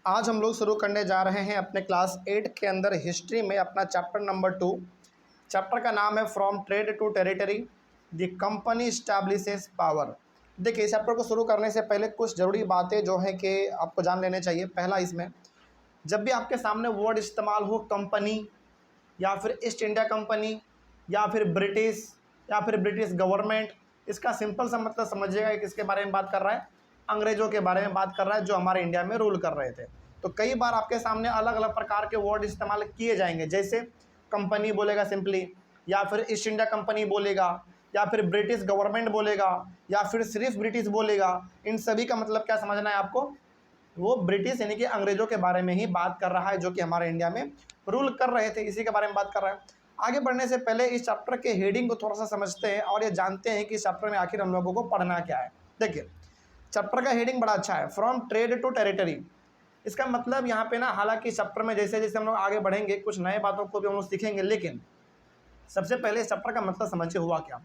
आज हम लोग शुरू करने जा रहे हैं अपने क्लास 8 के अंदर हिस्ट्री में अपना चैप्टर नंबर 2। चैप्टर का नाम है from trade to territory, the company establishes power. देखिए, इस चैप्टर को शुरू करने से पहले कुछ ज़रूरी बातें जो है कि आपको जान लेने चाहिए। पहला, इसमें जब भी आपके सामने वर्ड इस्तेमाल हो कंपनी या फिर ईस्ट इंडिया कंपनी या फिर ब्रिटिश या फिर ब्रिटिश गवर्नमेंट, इसका सिंपल सा मतलब समझिएगा कि किसके बारे में बात कर रहा है। अंग्रेजों के बारे में बात कर रहा है जो हमारे इंडिया में रूल कर रहे थे। तो कई बार आपके सामने अलग अलग प्रकार के वर्ड इस्तेमाल किए जाएंगे, जैसे कंपनी बोलेगा सिंपली, या फिर ईस्ट इंडिया कंपनी बोलेगा, या फिर ब्रिटिश गवर्नमेंट बोलेगा, या फिर सिर्फ ब्रिटिश बोलेगा। इन सभी का मतलब क्या समझना है आपको? वो ब्रिटिश यानी कि अंग्रेजों के बारे में ही बात कर रहा है जो कि हमारे इंडिया में रूल कर रहे थे, इसी के बारे में बात कर रहा है। आगे बढ़ने से पहले इस चैप्टर के हेडिंग को थोड़ा सा समझते हैं और ये जानते हैं कि इस चैप्टर में आखिर हम लोगों को पढ़ना क्या है। देखिए, चैप्टर का हेडिंग बड़ा अच्छा है, फ्रॉम ट्रेड टू टेरिटरी। इसका मतलब यहाँ पे ना, हालांकि इस चैप्टर में जैसे जैसे हम लोग आगे बढ़ेंगे कुछ नए बातों को भी हम लोग सीखेंगे, लेकिन सबसे पहले इस चैप्टर का मतलब समझिए हुआ क्या।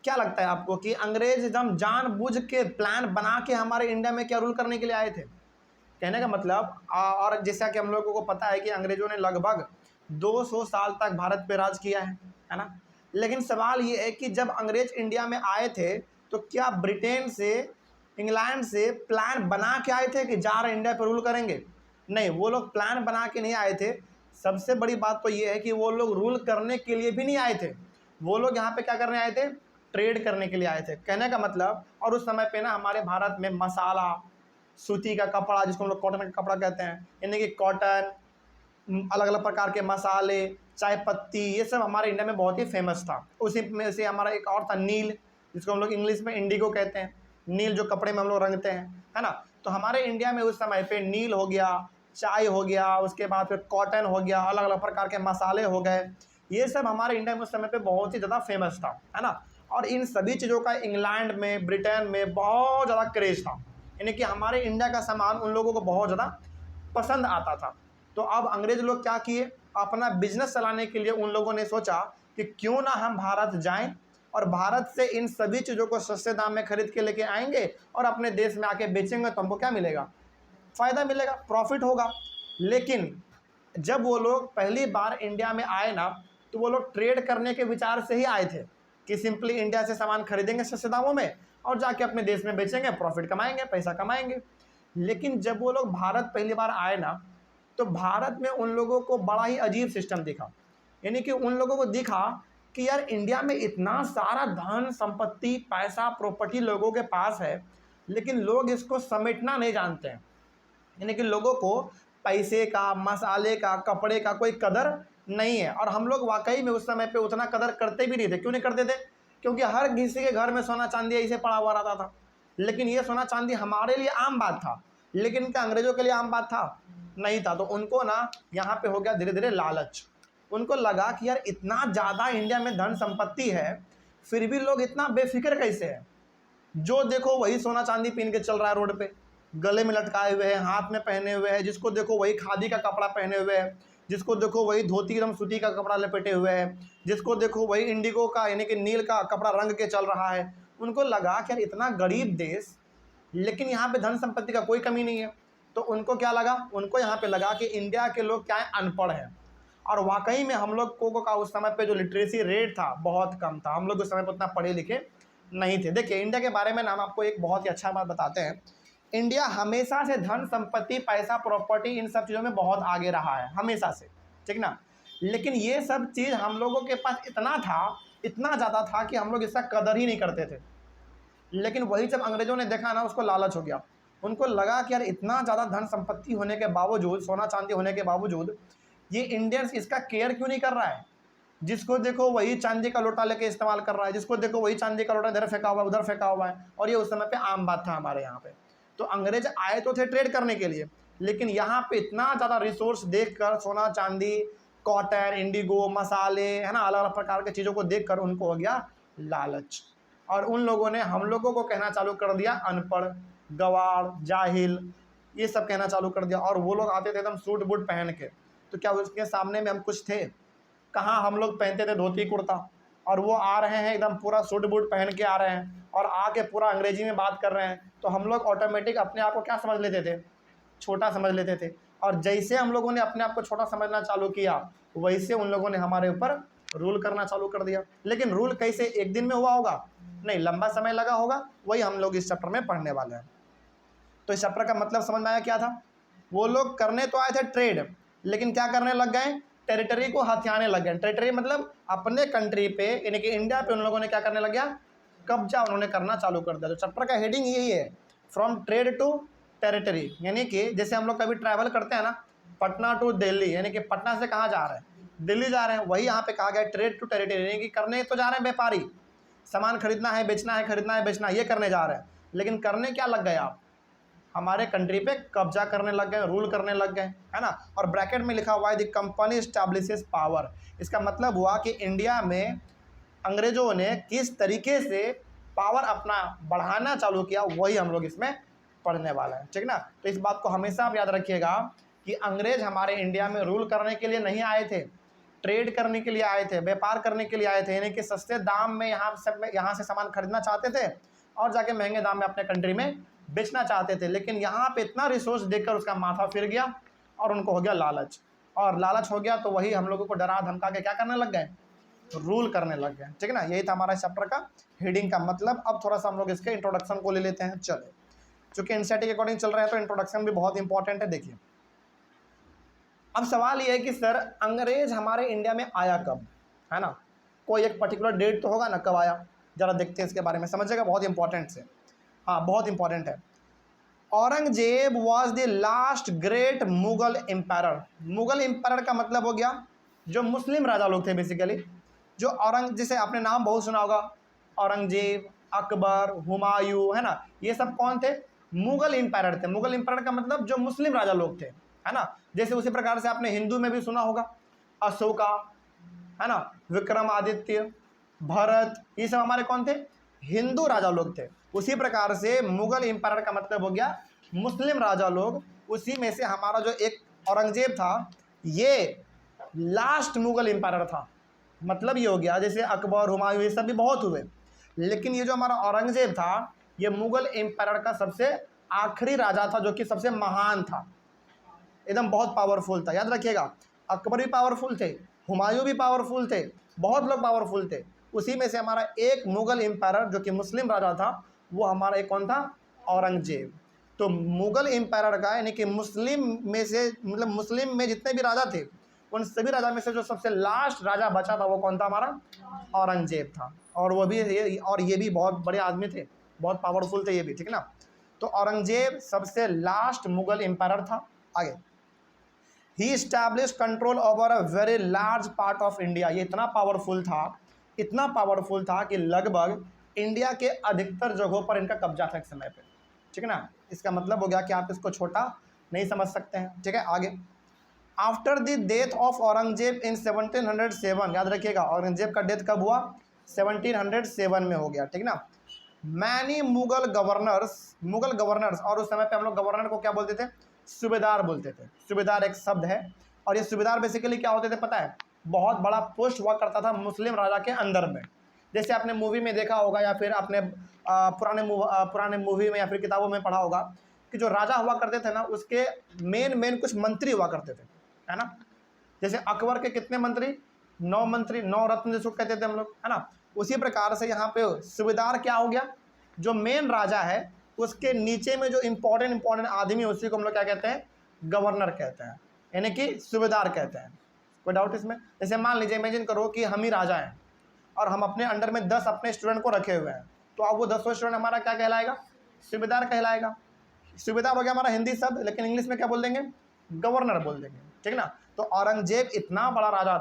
क्या लगता है आपको कि अंग्रेज एकदम जानबूझ के प्लान बना के हमारे इंडिया में क्या रूल करने के लिए आए थे? कहने का मतलब, और जैसा कि हम लोगों को पता है कि अंग्रेजों ने लगभग 200 साल तक भारत पे राज किया है ना। लेकिन सवाल ये है कि जब अंग्रेज इंडिया में आए थे तो क्या ब्रिटेन से, इंग्लैंड से प्लान बना के आए थे कि जा रहे इंडिया पर रूल करेंगे? नहीं, वो लोग प्लान बना के नहीं आए थे। सबसे बड़ी बात तो ये है कि वो लोग रूल करने के लिए भी नहीं आए थे। वो लोग यहाँ पे क्या करने आए थे? ट्रेड करने के लिए आए थे। कहने का मतलब, और उस समय पे ना हमारे भारत में मसाला, सूती का कपड़ा जिसको हम लोग कॉटन का कपड़ा कहते हैं, यानी कि कॉटन, अलग अलग प्रकार के मसाले, चाय पत्ती, ये सब हमारे इंडिया में बहुत ही फेमस था। उसी में से हमारा एक और था नील, जिसको हम लोग इंग्लिश में इंडिगो कहते हैं। नील जो कपड़े में हम लोग रंगते हैं, है ना। तो हमारे इंडिया में उस समय पे नील हो गया, चाय हो गया, उसके बाद फिर कॉटन हो गया, अलग अलग प्रकार के मसाले हो गए। ये सब हमारे इंडिया में उस समय पे बहुत ही ज़्यादा फेमस था, है ना। और इन सभी चीज़ों का इंग्लैंड में, ब्रिटेन में बहुत ज़्यादा क्रेज था, यानी कि हमारे इंडिया का सामान उन लोगों को बहुत ज़्यादा पसंद आता था। तो अब अंग्रेज लोग क्या किए, अपना बिजनेस चलाने के लिए उन लोगों ने सोचा कि क्यों ना हम भारत जाएं और भारत से इन सभी चीज़ों को सस्ते दाम में खरीद के लेके आएंगे और अपने देश में आके बेचेंगे तो हमको क्या मिलेगा? फ़ायदा मिलेगा, प्रॉफिट होगा। लेकिन जब वो लोग पहली बार इंडिया में आए ना, तो वो लोग ट्रेड करने के विचार से ही आए थे कि सिंपली इंडिया से सामान खरीदेंगे सस्ते दामों में और जाके अपने देश में बेचेंगे, प्रॉफिट कमाएंगे, पैसा कमाएंगे। लेकिन जब वो लोग भारत पहली बार आए ना, तो भारत में उन लोगों को बड़ा ही अजीब सिस्टम दिखा। यानी कि उन लोगों को दिखा कि यार इंडिया में इतना सारा धन संपत्ति, पैसा, प्रॉपर्टी लोगों के पास है, लेकिन लोग इसको समेटना नहीं जानते हैं। यानी कि लोगों को पैसे का, मसाले का, कपड़े का कोई कदर नहीं है। और हम लोग वाकई में उस समय पे उतना कदर करते भी नहीं थे। क्यों नहीं करते थे? क्योंकि हर किसी के घर में सोना चांदी ऐसे पड़ा हुआ रहता था। लेकिन ये सोना चांदी हमारे लिए आम बात था, लेकिन क्या अंग्रेजों के लिए आम बात था? नहीं था। तो उनको ना यहाँ पे हो गया धीरे धीरे लालच। उनको लगा कि यार इतना ज़्यादा इंडिया में धन संपत्ति है, फिर भी लोग इतना बेफिक्र कैसे है? जो देखो वही सोना चांदी पहन के चल रहा है रोड पे, गले में लटकाए हुए हैं, हाथ में पहने हुए हैं, जिसको देखो वही खादी का कपड़ा पहने हुए है, जिसको देखो वही धोती एकदम सूती का कपड़ा लपेटे हुए है, जिसको देखो वही इंडिगो का यानी कि नील का कपड़ा रंग के चल रहा है। उनको लगा कि यार इतना गरीब देश, लेकिन यहाँ पे धन संपत्ति का कोई कमी नहीं है। तो उनको क्या लगा? उनको यहाँ पे लगा कि इंडिया के लोग क्या है, अनपढ़ हैं। और वाकई में हम लोग को का उस समय पे जो लिटरेसी रेट था बहुत कम था। हम लोग उस समय पर उतना पढ़े लिखे नहीं थे। देखिए, इंडिया के बारे में ना हम आपको एक बहुत ही अच्छा बात बताते हैं। इंडिया हमेशा से धन संपत्ति, पैसा, प्रॉपर्टी, इन सब चीज़ों में बहुत आगे रहा है, हमेशा से, ठीक ना। लेकिन ये सब चीज़ हम लोगों के पास इतना था, इतना ज़्यादा था कि हम लोग इसका कदर ही नहीं करते थे। लेकिन वही जब अंग्रेजों ने देखा ना, उसको लालच हो गया। उनको लगा कि यार इतना ज़्यादा धन संपत्ति होने के बावजूद, सोना चांदी होने के बावजूद, ये इंडियंस इसका केयर क्यों नहीं कर रहा है? जिसको देखो वही चांदी का लोटा लेके इस्तेमाल कर रहा है, जिसको देखो वही चांदी का लोटा इधर फेंका हुआ है, उधर फेंका हुआ है। और ये उस समय पे आम बात था हमारे यहाँ पे। तो अंग्रेज आए तो थे ट्रेड करने के लिए, लेकिन यहाँ पे इतना ज़्यादा रिसोर्स देखकर, सोना चांदी, कॉटन, इंडिगो, मसाले, है ना, अलग अलग प्रकार की चीज़ों को देखकर उनको हो गया लालच। और उन लोगों ने हम लोगों को कहना चालू कर दिया अनपढ़, गवार, जाहिल, ये सब कहना चालू कर दिया। और वो लोग आते थे एकदम सूट बूट पहन के, तो क्या उसके सामने में हम कुछ थे? कहाँ? हम लोग पहनते थे धोती कुर्ता, और वो आ रहे हैं एकदम पूरा सूट बूट पहन के आ रहे हैं और आके पूरा अंग्रेजी में बात कर रहे हैं। तो हम लोग ऑटोमेटिक अपने आप को क्या समझ लेते थे? छोटा समझ लेते थे, और जैसे हम लोगों ने अपने आप को छोटा समझना चालू किया वैसे उन लोगों ने हमारे ऊपर रूल करना चालू कर दिया। लेकिन रूल कैसे, एक दिन में हुआ होगा? नहीं, लंबा समय लगा होगा। वही हम लोग इस चैप्टर में पढ़ने वाले हैं। तो इस चैप्टर का मतलब समझ में आया क्या था? वो लोग करने तो आए थे ट्रेड, लेकिन क्या करने लग गए? टेरिटरी को हथियाने लग गए। टेरिटरी मतलब अपने कंट्री पे, यानी कि इंडिया पे उन लोगों ने क्या करने लग गया? कब्जा उन्होंने करना चालू कर दिया। तो चैप्टर का हेडिंग यही है, फ्रॉम ट्रेड टू टेरिटरी। यानी कि जैसे हम लोग कभी ट्रैवल करते हैं ना, पटना टू दिल्ली, यानी कि पटना से कहाँ जा रहे हैं? दिल्ली जा रहे हैं। वही यहाँ पे कहा गया ट्रेड टू टेरिटरी, यानी कि करने तो जा रहे हैं व्यापारी, सामान खरीदना है बेचना है, खरीदना है बेचना, ये करने जा रहे हैं। लेकिन करने क्या लग गए आप? हमारे कंट्री पे कब्जा करने लग गए, रूल करने लग गए, है ना। और ब्रैकेट में लिखा हुआ है द कंपनी स्टैब्लिशेस पावर। इसका मतलब हुआ कि इंडिया में अंग्रेजों ने किस तरीके से पावर अपना बढ़ाना चालू किया, वही हम लोग इसमें पढ़ने वाला है, ठीक ना। तो इस बात को हमेशा आप याद रखिएगा कि अंग्रेज हमारे इंडिया में रूल करने के लिए नहीं आए थे, ट्रेड करने के लिए आए थे, व्यापार करने के लिए आए थे। यानी कि सस्ते दाम में यहाँ से सामान खरीदना चाहते थे और जाके महंगे दाम में अपने कंट्री में बेचना चाहते थे। लेकिन यहाँ पे इतना रिसोर्स देखकर उसका माथा फिर गया और उनको हो गया लालच, और लालच हो गया तो वही हम लोगों को डरा धमका के क्या करने लग गए? रूल करने लग गए, ठीक है ना। यही था हमारा चैप्टर का हेडिंग का मतलब। अब थोड़ा सा हम लोग इसके इंट्रोडक्शन को ले लेते हैं। चले, चूंकि एनसीईआरटी के अकॉर्डिंग चल रहे हैं तो इंट्रोडक्शन भी बहुत इंपॉर्टेंट है। देखिए, अब सवाल ये है कि सर अंग्रेज हमारे इंडिया में आया कब, है ना। कोई एक पर्टिकुलर डेट तो होगा ना, कब आया, जरा देखते हैं इसके बारे में, समझिएगा, बहुत इंपॉर्टेंट से। हाँ, बहुत इंपॉर्टेंट है। Aurangzeb was the last great Mughal empire. Mughal empire का मतलब हो गया जो मुस्लिम राजा लोग थे बेसिकली। जो जैसे आपने नाम बहुत सुना होगा, औरंगजेब, अकबर, हुमायूं, है ना, ये सब कौन थे? मुगल एम्पायर थे। मुगल एम्पायर का मतलब जो मुस्लिम राजा लोग थे, है ना। जैसे उसी प्रकार से आपने हिंदू में भी सुना होगा, अशोका, है ना, विक्रमादित्य, भरत, ये सब हमारे कौन थे? हिंदू राजा लोग थे। उसी प्रकार से मुगल एम्पायर का मतलब हो गया मुस्लिम राजा लोग। उसी में से हमारा जो एक औरंगजेब था, ये लास्ट मुगल एम्पायर था। मतलब ये हो गया, जैसे अकबर, हुमायूं, ये सब भी बहुत हुए, लेकिन ये जो हमारा औरंगजेब था, ये मुगल एम्पायर का सबसे आखिरी राजा था, जो कि सबसे महान था, एकदम बहुत पावरफुल था। याद रखिएगा, अकबर भी पावरफुल थे, हुमायूं भी पावरफुल थे, बहुत लोग पावरफुल थे। उसी में से हमारा एक मुगल एम्पायर जो कि मुस्लिम राजा था, वो हमारा एक कौन था? औरंगजेब। तो मुगल एम्पायर का, यानी कि मुस्लिम में से, मतलब मुस्लिम में जितने भी राजा थे, उन सभी राजा में से जो सबसे लास्ट राजा बचा था वो कौन था? हमारा औरंगजेब था। और वो भी ये भी बहुत बड़े आदमी थे, बहुत पावरफुल थे ये भी, ठीक ना। तो औरंगजेब सबसे लास्ट मुगल एम्पायर था। आगे, he establish control over a very large part of India. ये इतना पावरफुल था कि लगभग इंडिया के अधिकतर जगहों पर इनका कब्जा था एक समय पे, ठीक है ना। इसका मतलब हो गया कि आप इसको छोटा नहीं समझ सकते हैं, ठीक है। आगे, after the death of Aurangzeb in 1707, याद रखिएगा औरंगजेब का डेथ कब हुआ? 1707 में हो गया, ठीक ना। मैनी मुगल गवर्नर्स, और उस समय पे हम लोग गवर्नर को क्या बोलते थे? सूबेदार बोलते थे। सूबेदार एक शब्द है, और ये सूबेदार बेसिकली क्या होते थे पता है? बहुत बड़ा पोस्ट हुआ करता था मुस्लिम राजा के अंदर में। जैसे आपने मूवी में देखा होगा, या फिर आपने पुराने मूवी में या फिर किताबों में पढ़ा होगा कि जो राजा हुआ करते थे ना, उसके मेन कुछ मंत्री हुआ करते थे, है ना। जैसे अकबर के कितने मंत्री? 9 मंत्री, 9 रत्न जिसको कहते थे हम लोग, है ना। उसी प्रकार से यहाँ पे सूबेदार क्या हो गया? जो मेन राजा है उसके नीचे में जो इंपॉर्टेंट आदमी है, उसी को हम लोग क्या कहते हैं? गवर्नर कहते हैं, यानी कि सूबेदार कहते हैं। कोई डाउट इसमें? जैसे मान लीजिए, इमेजिन करो कि हम ही राजा हैं और हम अपने अंडर में 10 अपने स्टूडेंट को रखे हुए हैं, तो अब वो 10 स्टूडेंट हमारा क्या कहलाएगा? सूबेदार कहलाएगा। सूबेदार हो गया हमारा हिंदी शब्द, लेकिन इंग्लिश में क्या बोल देंगे? गवर्नर बोल देंगे, ठीक ना। तो औरंगजेब इतना बड़ा राजा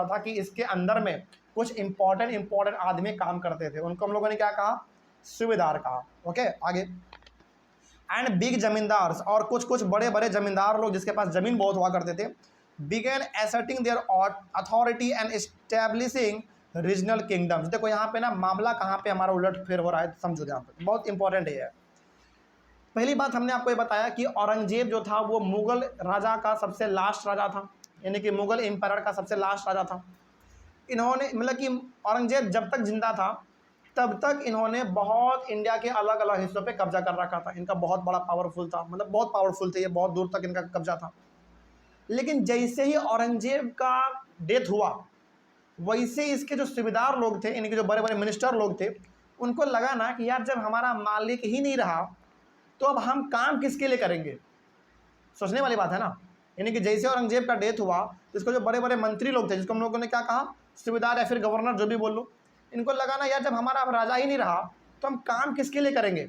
था कि इसके अंदर में कुछ इंपॉर्टेंट आदमी काम करते थे, उनको हम लोगों ने क्या कहा? सूबेदार कहा। ओके, आगे, एंड बिग जमींदार, और कुछ बड़े जमींदार लोग जिसके पास जमीन बहुत हुआ करते थे, began asserting their authority and establishing regional kingdoms. देखो यहाँ पे ना मामला कहाँ पे हमारा उलट फेर हो रहा है, समझो यहाँ पे, बहुत इंपॉर्टेंट है। पहली बात हमने आपको ये बताया कि औरंगजेब जो था वो मुगल राजा का सबसे लास्ट राजा था, यानी कि मुगल एम्पायर का सबसे लास्ट राजा था। इन्होंने, मतलब कि औरंगजेब जब तक जिंदा था तब तक इन्होंने बहुत इंडिया के अलग अलग हिस्सों पे कब्जा कर रखा था। इनका बहुत बड़ा पावरफुल था, मतलब बहुत पावरफुल थे ये, बहुत दूर तक इनका कब्जा था। लेकिन जैसे ही औरंगजेब का डेथ हुआ, वैसे इसके जो सूबेदार लोग थे, इनके जो बड़े बड़े मिनिस्टर लोग थे, उनको लगा ना कि यार जब हमारा मालिक ही नहीं रहा तो अब हम काम किसके लिए करेंगे। सोचने वाली बात है ना। यानी कि जैसे औरंगजेब का डेथ हुआ तो इसको जो बड़े बड़े मंत्री लोग थे, जिसको हम लोगों ने क्या कहा, सूबेदार या फिर गवर्नर, जो भी बोल लो, इनको लगा ना यार जब हमारा अब राजा ही नहीं रहा तो हम काम किसके लिए करेंगे।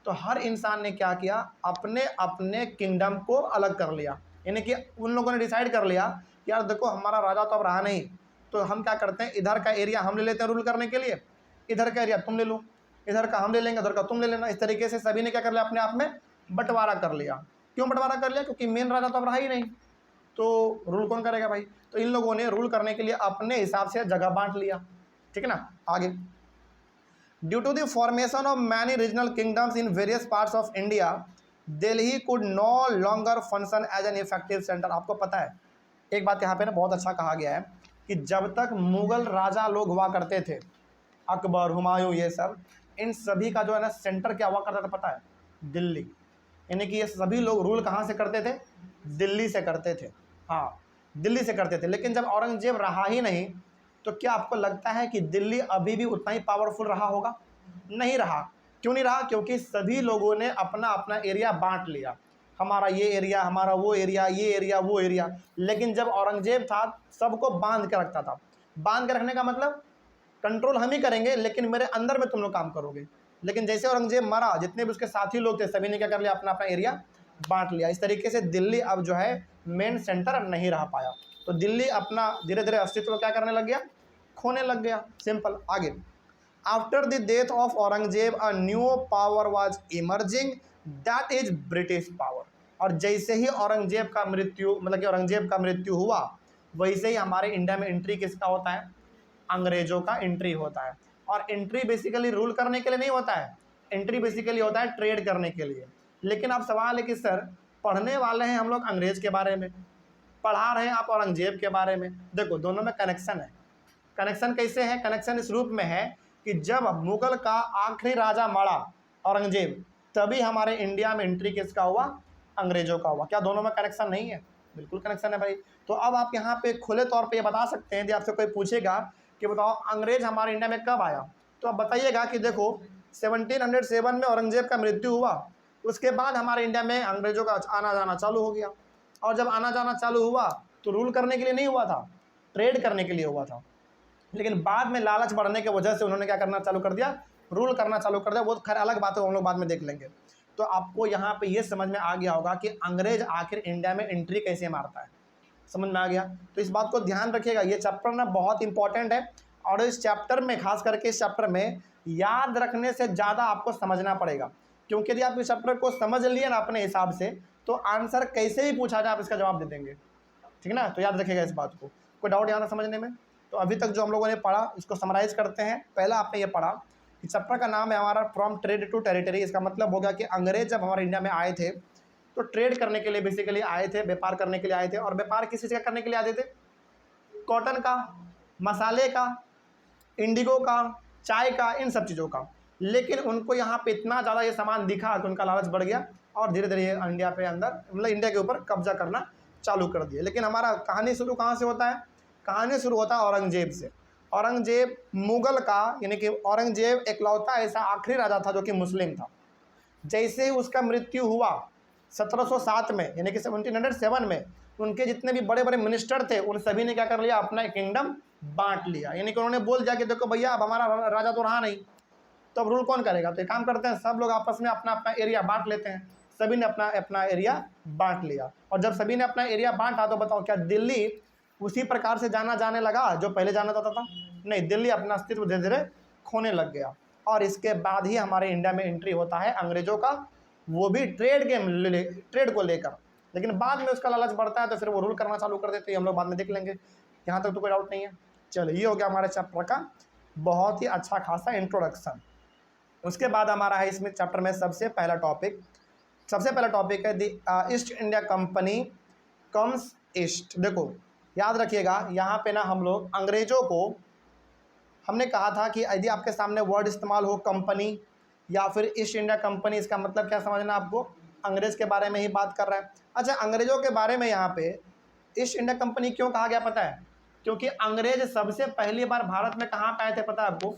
तो हर इंसान ने क्या किया, अपने अपने किंगडम को अलग कर लिया। यानी कि उन लोगों ने डिसाइड कर लिया कि यार देखो हमारा राजा तो अब रहा नहीं, तो हम क्या करते हैं, इधर का एरिया हम ले लेते हैं रूल करने के लिए, इधर का एरिया तुम ले लो, इधर का हम ले लेंगे, उधर का तुम ले लेना। इस तरीके से सभी ने क्या कर लिया, अपने आप में बंटवारा कर लिया। क्यों बंटवारा कर लिया, क्योंकि मेन राजा तो अब रहा ही नहीं, तो रूल कौन करेगा भाई। तो इन लोगों ने रूल करने के लिए अपने हिसाब से जगह बांट लिया। ठीक है ना। आगे, due to the formation of many regional kingdoms in various parts of India, Delhi could no longer function as an effective centre. आपको पता है एक बात यहाँ पे ना बहुत अच्छा कहा गया है कि जब तक मुगल राजा लोग हुआ करते थे, अकबर, हुमायूं, ये सब, इन सभी का जो है ना सेंटर क्या हुआ करता था पता है, दिल्ली। यानी कि ये सभी लोग रूल कहाँ से करते थे, दिल्ली से करते थे। हाँ, दिल्ली से करते थे। लेकिन जब औरंगजेब रहा ही नहीं, तो क्या आपको लगता है कि दिल्ली अभी भी उतना ही पावरफुल रहा होगा? नहीं रहा। क्यों नहीं रहा? क्योंकि सभी लोगों ने अपना अपना एरिया बांट लिया, हमारा ये एरिया, हमारा वो एरिया, ये एरिया, वो एरिया। लेकिन जब औरंगजेब था, सबको बांध के रखता था। बांध के रखने का मतलब कंट्रोल हम ही करेंगे, लेकिन मेरे अंदर में तुम लोग काम करोगे। लेकिन जैसे औरंगजेब मरा, जितने भी उसके साथी लोग थे, सभी ने क्या कर लिया, अपना अपना एरिया बांट लिया। इस तरीके से दिल्ली अब जो है मेन सेंटर नहीं रह पाया। तो दिल्ली अपना धीरे धीरे अस्तित्व क्या करने लग गया, खोने लग गया। सिंपल। आगे, after the death of Aurangzeb a new power was emerging, that is British power. और जैसे ही औरंगजेब का मृत्यु, मतलब कि औरंगजेब का मृत्यु हुआ, वैसे ही हमारे इंडिया में एंट्री किसका होता है, अंग्रेजों का एंट्री होता है। और एंट्री बेसिकली रूल करने के लिए नहीं होता है, एंट्री बेसिकली होता है ट्रेड करने के लिए। लेकिन अब सवाल है कि सर, पढ़ने वाले हैं हम लोग अंग्रेज के बारे में, पढ़ा रहे हैं आप औरंगजेब के बारे में। देखो दोनों में कनेक्शन है। कनेक्शन कैसे है? कनेक्शन इस रूप में है कि जब मुगल का आखिरी राजा मरा औरंगजेब, तभी हमारे इंडिया में एंट्री किसका हुआ, अंग्रेजों का हुआ। क्या दोनों में कनेक्शन नहीं है? बिल्कुल कनेक्शन है भाई। तो अब आप यहाँ पे खुले तौर पे ये बता सकते हैं, यदि आपसे कोई पूछेगा कि बताओ अंग्रेज हमारे इंडिया में कब आया, तो आप बताइएगा कि देखो 1707 में औरंगजेब का मृत्यु हुआ, उसके बाद हमारे इंडिया में अंग्रेजों का आना जाना चालू हो गया। और जब आना जाना चालू हुआ तो रूल करने के लिए नहीं हुआ था, ट्रेड करने के लिए हुआ था। लेकिन बाद में लालच बढ़ने की वजह से उन्होंने क्या करना चालू कर दिया, रूल करना चालू कर दिया। वो खैर अलग बात है, हम लोग बाद में देख लेंगे। तो आपको यहाँ पे ये समझ में आ गया होगा कि अंग्रेज आखिर इंडिया में एंट्री कैसे मारता है। समझ में आ गया? तो इस बात को ध्यान रखिएगा, ये चैप्टर ना बहुत इंपॉर्टेंट है। और इस चैप्टर में, खास करके इस चैप्टर में, याद रखने से ज़्यादा आपको समझना पड़ेगा। क्योंकि यदि आप इस चैप्टर को समझ लिए ना अपने हिसाब से, तो आंसर कैसे भी पूछा जाए आप इसका जवाब दे देंगे। ठीक है ना। तो याद रखिएगा इस बात को। कोई डाउट यहाँ समझने में? तो अभी तक जो हम लोगों ने पढ़ा, इसको समराइज करते हैं। पहला आपने ये पढ़ा कि चैप्टर का नाम है हमारा फ्रॉम ट्रेड टू टेरिटरी। इसका मतलब हो गया कि अंग्रेज जब हमारे इंडिया में आए थे तो ट्रेड करने के लिए बेसिकली आए थे, व्यापार करने के लिए आए थे। और व्यापार किस चीज़ का करने के लिए आते थे? कॉटन का, मसाले का, इंडिगो का, चाय का, इन सब चीज़ों का। लेकिन उनको यहाँ पे इतना ज़्यादा ये सामान दिखा कि उनका लालच बढ़ गया और धीरे धीरे इंडिया पे अंदर, मतलब इंडिया के ऊपर कब्जा करना चालू कर दिया। लेकिन हमारा कहानी शुरू कहाँ से होता है? कहानी शुरू होता है औरंगजेब से। औरंगजेब मुगल का, यानी कि औरंगजेब एकलौता ऐसा आखिरी राजा था जो कि मुस्लिम था। जैसे ही उसका मृत्यु हुआ 1707 में, यानी कि 1707 में, उनके जितने भी बड़े बड़े मिनिस्टर थे उन सभी ने क्या कर लिया, अपना किंगडम बांट लिया। यानी कि उन्होंने बोल दिया कि देखो भैया अब हमारा राजा तो रहा नहीं, तो अब रूल कौन करेगा। तो एक काम करते हैं, सब लोग आपस में अपना अपना एरिया बांट लेते हैं। सभी ने अपना अपना एरिया बांट लिया। और जब सभी ने अपना एरिया बांटा तो बताओ क्या दिल्ली उसी प्रकार से जाना जाने लगा जो पहले जाना जाता था? नहीं, दिल्ली अपना अस्तित्व धीरे धीरे खोने लग गया। और इसके बाद ही हमारे इंडिया में एंट्री होता है अंग्रेजों का, वो भी ट्रेड को लेकर। लेकिन बाद में उसका लालच बढ़ता है तो फिर वो रूल करना चालू कर देते हैं। हम लोग बाद में देख लेंगे, यहाँ तक तो कोई डाउट नहीं है। चलो, ये हो गया हमारे चैप्टर का बहुत ही अच्छा खासा इंट्रोडक्शन। उसके बाद हमारा है इसमें चैप्टर में सबसे पहला टॉपिक है the east India company comes east. देखो याद रखिएगा, यहाँ पे ना हम लोग अंग्रेजों को हमने कहा था कि यदि आपके सामने वर्ड इस्तेमाल हो कंपनी या फिर ईस्ट इंडिया कंपनी, इसका मतलब क्या समझना आपको, अंग्रेज़ के बारे में ही बात कर रहा है। अच्छा, अंग्रेज़ों के बारे में यहाँ पे ईस्ट इंडिया कंपनी क्यों कहा गया पता है? क्योंकि अंग्रेज सबसे पहली बार भारत में कहाँ पे आए थे पता है आपको?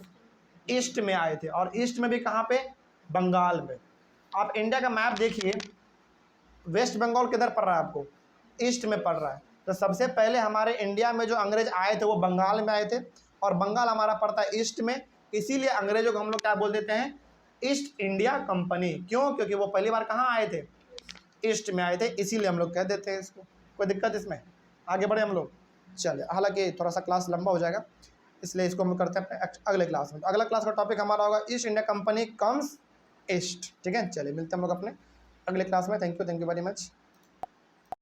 ईस्ट में आए थे, और ईस्ट में भी कहाँ पे? बंगाल में। आप इंडिया का मैप देखिए, वेस्ट बंगाल किधर पड़ रहा है आपको? ईस्ट में पड़ रहा है। तो सबसे पहले हमारे इंडिया में जो अंग्रेज आए थे वो बंगाल में आए थे, और बंगाल हमारा पड़ता है ईस्ट में, इसीलिए अंग्रेजों को हम लोग क्या बोल देते हैं? East India company. क्यों? क्योंकि वो पहली बार कहाँ आए थे? ईस्ट में आए थे, इसीलिए हम लोग कह देते हैं इसको। कोई दिक्कत इसमें? आगे बढ़े हम लोग। चलिए, हालांकि थोड़ा सा क्लास लंबा हो जाएगा, इसलिए इसको हम करते हैं अगले क्लास में। अगला क्लास का टॉपिक हमारा होगा east India company comes east. ठीक है, चलिए मिलते हैं हम लोग अपने अगले क्लास में। Thank you very much.